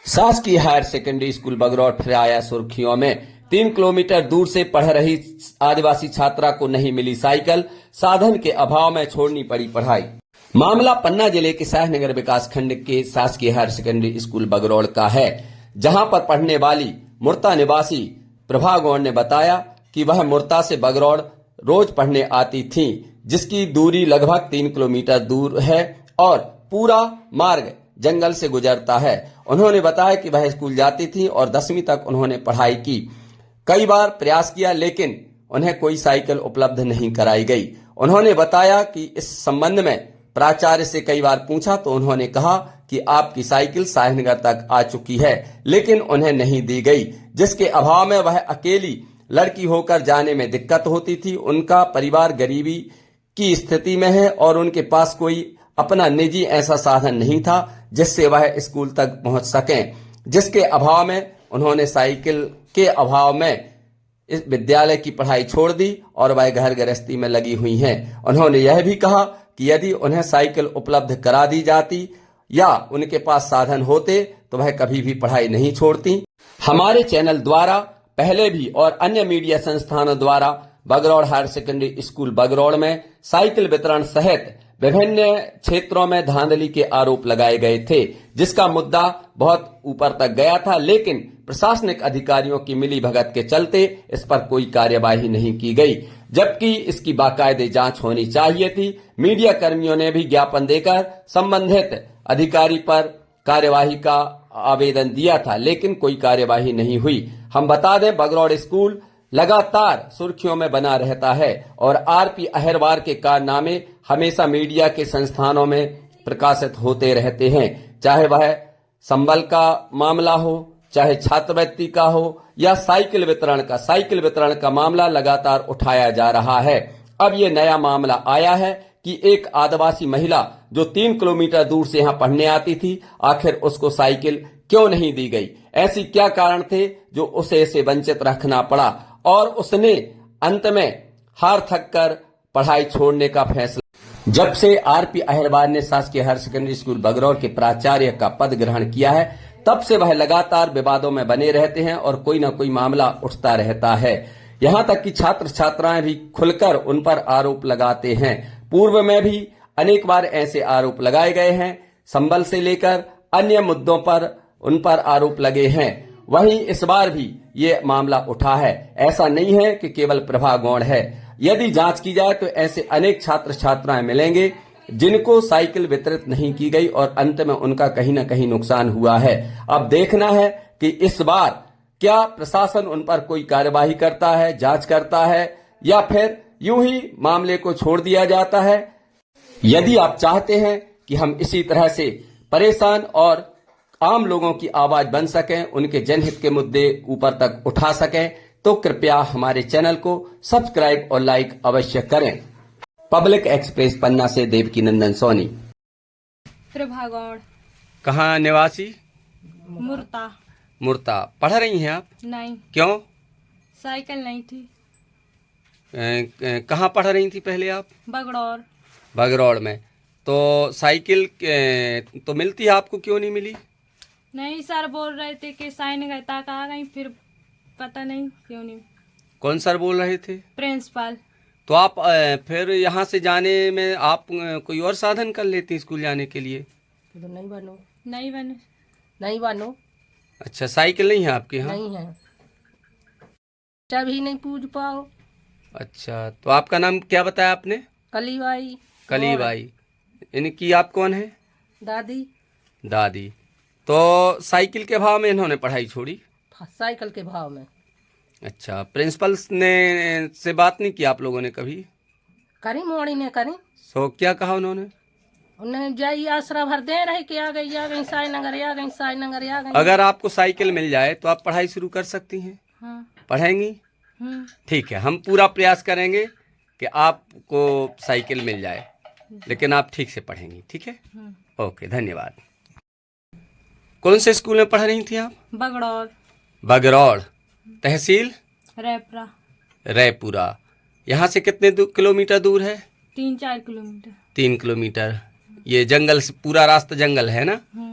शासकीय higher secondary school बगरौर फिर आया सुर्खियों में। 3 किलोमीटर दूर से पढ़ रही आदिवासी छात्रा को नहीं मिली साइकिल, साधन के अभाव में छोड़नी पड़ी पढ़ाई। मामला पन्ना जिले के शाहनगर विकास खंड के शासकीय हायर सेकेंडरी स्कूल बगरौर का है, जहां पर पढ़ने वाली मुर्ता निवासी प्रभा गौड़ ने बताया कि वह मुर्ता से बगरौर रोज पढ़ने आती थी, जिसकी दूरी लगभग 3 किलोमीटर दूर है और पूरा मार्ग जंगल से गुजरता है। उन्होंने बताया कि वह स्कूल जाती थी और 10वीं तक उन्होंने पढ़ाई की। कई बार प्रयास किया लेकिन उन्हें कोई साइकिल उपलब्ध नहीं कराई गई। उन्होंने बताया कि इस संबंध में प्राचार्य से कई बार पूछा तो उन्होंने कहा कि आपकी साइकिल शाहनगर तक आ चुकी है, लेकिन उन्हें नहीं दी गई, जिसके अभाव में वह अकेली लड़की होकर जाने में दिक्कत होती थी। उनका परिवार गरीबी की स्थिति में है और उनके पास कोई अपना निजी ऐसा साधन नहीं था जिससे वह स्कूल तक पहुंच सकें, जिसके अभाव में उन्होंने साइकिल के अभाव में इस विद्यालय की पढ़ाई छोड़ दी और वह घर गृहस्थी में लगी हुई हैं। उन्होंने यह भी कहा कि यदि उन्हें साइकिल उपलब्ध करा दी जाती या उनके पास साधन होते तो वह कभी भी पढ़ाई नहीं छोड़ती। हमारे चैनल द्वारा पहले भी और अन्य मीडिया संस्थानों द्वारा बगरौर हायर सेकेंडरी स्कूल बगरौर में साइकिल वितरण सहित विभिन्न क्षेत्रों में धांधली के आरोप लगाए गए थे, जिसका मुद्दा बहुत ऊपर तक गया था, लेकिन प्रशासनिक अधिकारियों की मिलीभगत के चलते इस पर कोई कार्यवाही नहीं की गई, जबकि इसकी बाकायदे जांच होनी चाहिए थी। मीडिया कर्मियों ने भी ज्ञापन देकर संबंधित अधिकारी पर कार्यवाही का आवेदन दिया था, लेकिन कोई कार्यवाही नहीं हुई। हम बता दें, बगरौर स्कूल लगातार सुर्खियों में बना रहता है और आरपी अहिरवार के कारनामे हमेशा मीडिया के संस्थानों में प्रकाशित होते रहते हैं, चाहे वह संबल का मामला हो, चाहे छात्रवृत्ति का हो या साइकिल वितरण का मामला लगातार उठाया जा रहा है। अब ये नया मामला आया है कि एक आदिवासी महिला जो 3 किलोमीटर दूर से यहां पढ़ने आती थी, आखिर उसको साइकिल क्यों नहीं दी गई? ऐसी क्या कारण थे जो उसे इसे वंचित रखना पड़ा और उसने अंत में हार थक कर पढ़ाई छोड़ने का फैसला। जब से आरपी अहिरवार ने शासकीय हायर सेकेंडरी स्कूल बगरौर के प्राचार्य का पद ग्रहण किया है, तब से वह लगातार विवादों में बने रहते हैं और कोई न कोई मामला उठता रहता है। यहां तक कि छात्र छात्राएं भी खुलकर उन पर आरोप लगाते हैं। पूर्व में भी अनेक बार ऐसे आरोप लगाए गए हैं, संबल से लेकर अन्य मुद्दों पर उन पर आरोप लगे हैं। वहीं इस बार भी ये मामला उठा है। ऐसा नहीं है कि केवल प्रभा गौड़ है, यदि जांच की जाए तो ऐसे अनेक छात्र छात्राएं मिलेंगे जिनको साइकिल वितरित नहीं की गई और अंत में उनका कहीं न कहीं नुकसान हुआ है। अब देखना है कि इस बार क्या प्रशासन उन पर कोई कार्यवाही करता है, जांच करता है, या फिर यूं ही मामले को छोड़ दिया जाता है। यदि आप चाहते हैं कि हम इसी तरह से परेशान और आम लोगों की आवाज बन सकें, उनके जनहित के मुद्दे ऊपर तक उठा सकें, तो कृपया हमारे चैनल को सब्सक्राइब और लाइक अवश्य करें। पब्लिक एक्सप्रेस पन्ना से देवकी नंदन सोनी। प्रभा गौड़। कहाँ निवासी? मुर्ता। पढ़ रही हैं आप? नहीं। क्यों? साइकिल नहीं थी। कहाँ पढ़ रही थी पहले आप? बगरौर में। तो साइकिल तो मिलती है आपको, क्यों नहीं मिली? नहीं, सर बोल रहे थे कि साइन गए तक आ गई, फिर पता नहीं क्यों नहीं। कौन सर बोल रहे थे? प्रिंसिपल। तो आप फिर यहाँ से जाने में आप कोई और साधन कर लेती स्कूल जाने के लिए? तो नहीं बनो। अच्छा, साइकिल नहीं है आपके यहाँ? नहीं है, चाबी नहीं पूछ पाओ। अच्छा, तो आपका नाम क्या बताया आपने? कलीबाई। इनकी आप कौन है? दादी। तो साइकिल के भाव में इन्होंने पढ़ाई छोड़ी? साइकिल के भाव में। अच्छा, प्रिंसिपल ने से बात नहीं की आप लोगों ने कभी? करी, मोड़ी ने करी। सो क्या कहा उन्होंने? उन्हें जाइए आसरा भर दे रहे कि आ गई साईनगर आ गई। अगर आपको साइकिल मिल जाए तो आप पढ़ाई शुरू कर सकती हैं। हाँ। पढ़ेंगी? ठीक है, हम पूरा प्रयास करेंगे कि आपको साइकिल मिल जाए, लेकिन आप ठीक से पढ़ेंगी, ठीक है? ओके, धन्यवाद। कौन से स्कूल में पढ़ रही थी आप? बगरौर। तहसील? रैपुरा। यहाँ से कितने किलोमीटर दूर है? 3-4 किलोमीटर। 3 किलोमीटर। ये जंगल से, पूरा रास्ता जंगल है ना?